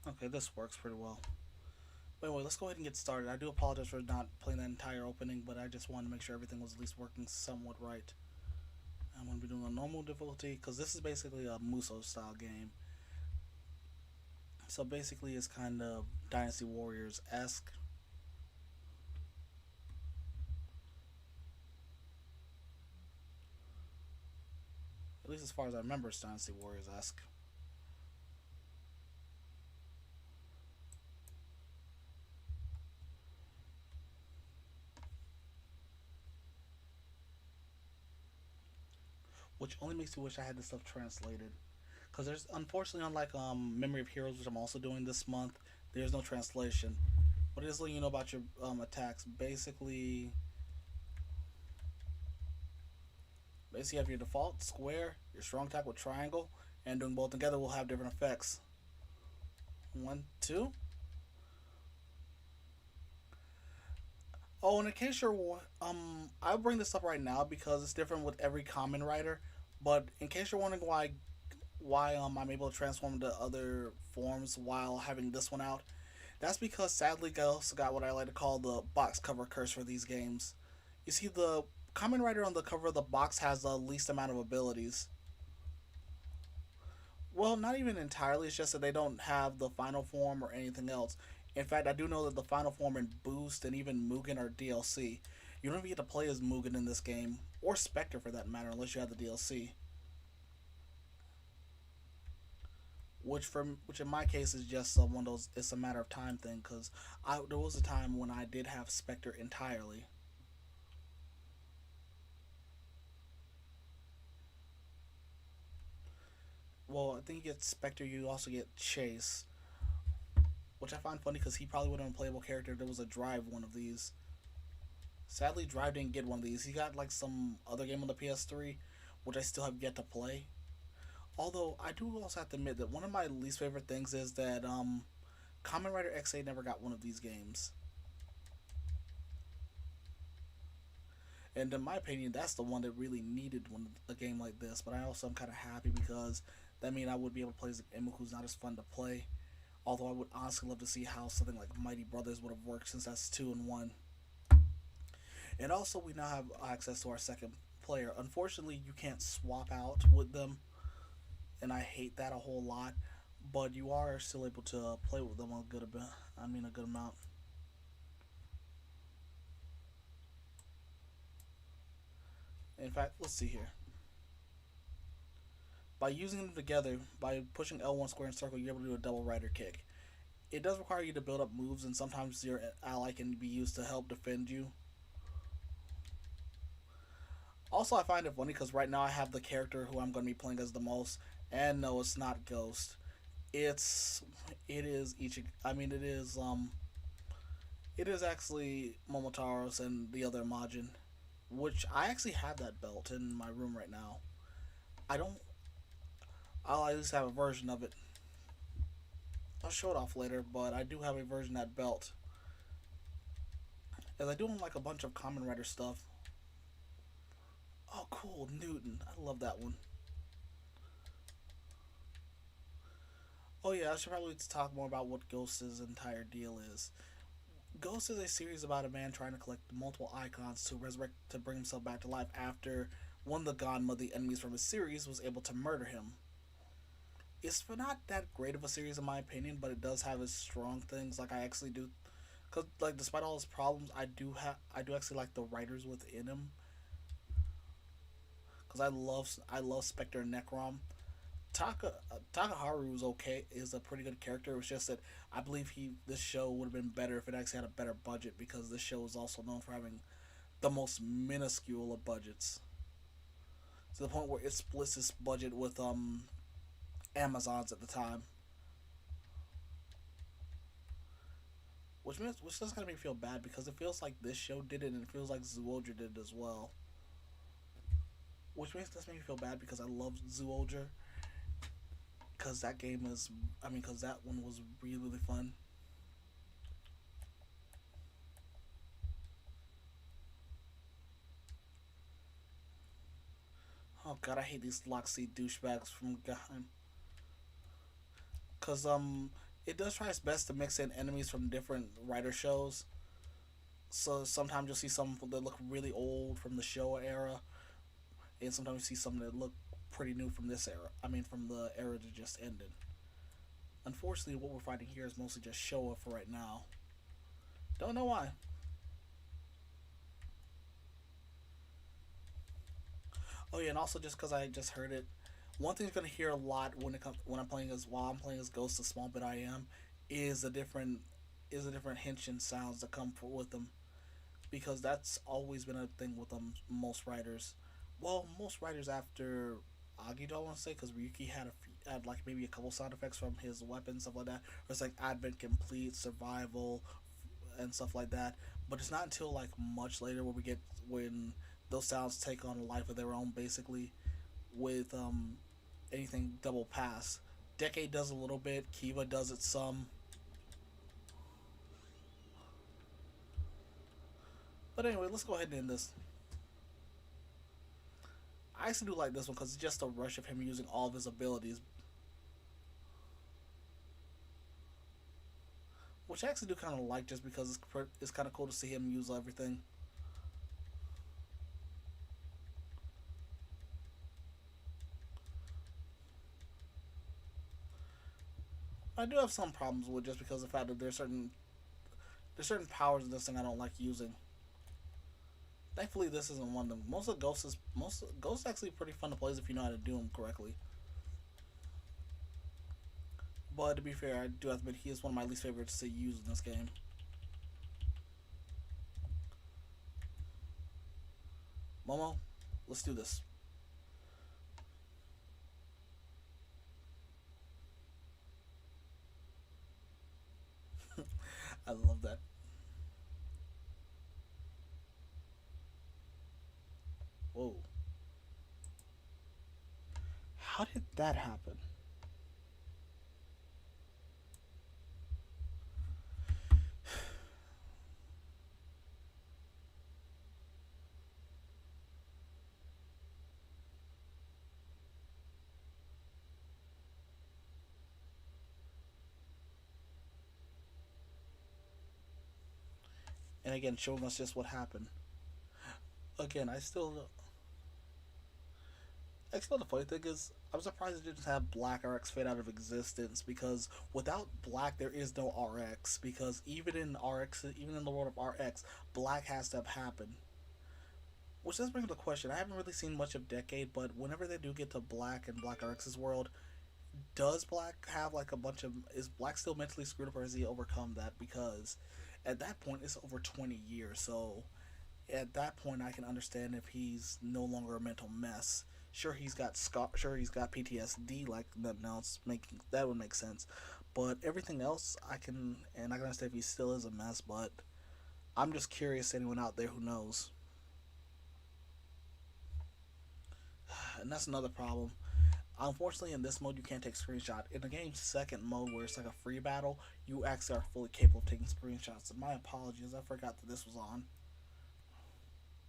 Okay, this works pretty well. But anyway, let's go ahead and get started. I do apologize for not playing that entire opening, but I just wanted to make sure everything was at least working somewhat right. I'm going to be doing a normal difficulty because this is basically a Muso style game. So basically, it's kind of Dynasty Warriors esque. At least as far as I remember, it's Dynasty Warriors esque. Which only makes me wish I had this stuff translated. Because there's, unfortunately, unlike Memory of Heroes, which I'm also doing this month, there's no translation. But it is letting you know about your attacks. Basically, you have your default square, your strong attack with triangle, and doing both together will have different effects. One, two. Oh, and in case you're, I'll bring this up right now because it's different with every common writer. But in case you're wondering why I'm able to transform into other forms while having this one out, that's because sadly I also got what I like to call the box cover curse for these games. You see, the common writer on the cover of the box has the least amount of abilities. Well, not even entirely. It's just that they don't have the final form or anything else. In fact, I do know that the final form and Boost and even Mugen are DLC. You don't even get to play as Mugen in this game, or Spectre for that matter, unless you have the DLC. Which in my case is just one of those. It's a matter of time thing because I there was a time when I did have Spectre entirely. Well, I think you get Spectre. You also get Chase, which I find funny because he probably would have been a playable character if there was a Drive one of these. Sadly, Drive didn't get one of these. He got like some other game on the PS3, which I still have yet to play. Although I do also have to admit that one of my least favorite things is that Kamen Rider XA never got one of these games. And in my opinion, that's the one that really needed a game like this. But I also am kind of happy because that means I would be able to play as an Emu who's not as fun to play. Although I would honestly love to see how something like Mighty Brothers would have worked since that's two and one. And also, we now have access to our second player. Unfortunately, you can't swap out with them, and I hate that a whole lot. But you are still able to play with them a good bit. I mean, a good amount. In fact, let's see here. By using them together, by pushing L1 square and circle, you're able to do a double rider kick. It does require you to build up moves, and sometimes your ally can be used to help defend you. Also, I find it funny because right now I have the character who I'm going to be playing as the most, and no, it's not Ghost. It's it is Ichi. I mean, it is actually Momotaro's and the other Majin, which I actually have that belt in my room right now. I don't. I'll at least have a version of it. I'll show it off later, but I do have a version of that belt. As I do like a bunch of Common Rider stuff. Oh, cool, Newton. I love that one. Oh yeah, I should probably talk more about what Ghost's entire deal is. Ghost is a series about a man trying to collect multiple icons to resurrect to bring himself back to life after one of the Ganma, the enemies from his series, was able to murder him. It's not that great of a series in my opinion, but it does have its strong things. Like I actually do, cause like despite all his problems, I do actually like the writers within him. Cause I love Spectre and Necrom. Takaharu is okay, is a pretty good character. It was just that I believe he this show would have been better if it actually had a better budget because this show is also known for having the most minuscule of budgets to the point where it splits its budget with Amazon's at the time, which does kind of make me feel bad because it feels like this show did it and it feels like Zoolger did it as well. Which makes this make me feel bad because I love Zoolger because that game is I mean because that one was really fun. Oh god, I hate these Loxy douchebags from Gaim. Cause It does try its best to mix in enemies from different writer shows. So sometimes you'll see some that look really old from the show era, and sometimes you see some that look pretty new from this era. I mean, from the era that just ended. Unfortunately, what we're fighting here is mostly just Showa for right now. Don't know why. Oh yeah, and also just because I just heard it, one thing you're gonna hear a lot when it comes when I'm playing as while I'm playing as Ghost, the small bit I am, is a different henshin sounds that come with them, because that's always been a thing with most writers. Well, most writers after Agito, I want to say, because Ryuki had like maybe a couple sound effects from his weapons, stuff like that. Or it's like Advent Complete, Survival, and stuff like that. But it's not until like much later where we get when those sounds take on a life of their own, basically, with anything double pass. Decade does a little bit, Kiva does it some. But anyway, let's go ahead and end this. I actually do like this one because it's just a rush of him using all of his abilities, which I actually do kind of like just because it's kind of cool to see him use everything. I do have some problems with just because of the fact that there's certain powers in this thing I don't like using. Thankfully, this isn't one of them. Most Ghosts actually pretty fun to play if you know how to do them correctly. But to be fair, I do have to admit he is one of my least favorites to use in this game. Momo, let's do this. I love that. Whoa. How did that happen? And again, showing us just what happened. Again, actually, the funny thing is, I'm surprised it didn't have Black RX fade out of existence, because without Black, there is no RX. Because even in the world of RX, Black has to have happened. Which does bring up the question. I haven't really seen much of Decade, but whenever they do get to Black and Black RX's world, does Black have like a bunch of? Is Black still mentally screwed up, or has he overcome that? Because at that point, it's over 20 years. So at that point, I can understand if he's no longer a mental mess. Sure he's got PTSD like nothing else. Making that would make sense, but everything else I can understand if he still is a mess. But I'm just curious. Anyone out there who knows, and that's another problem. Unfortunately, in this mode, you can't take screenshots. In the game's second mode, where it's like a free battle, you actually are fully capable of taking screenshots. And my apologies, I forgot that this was on.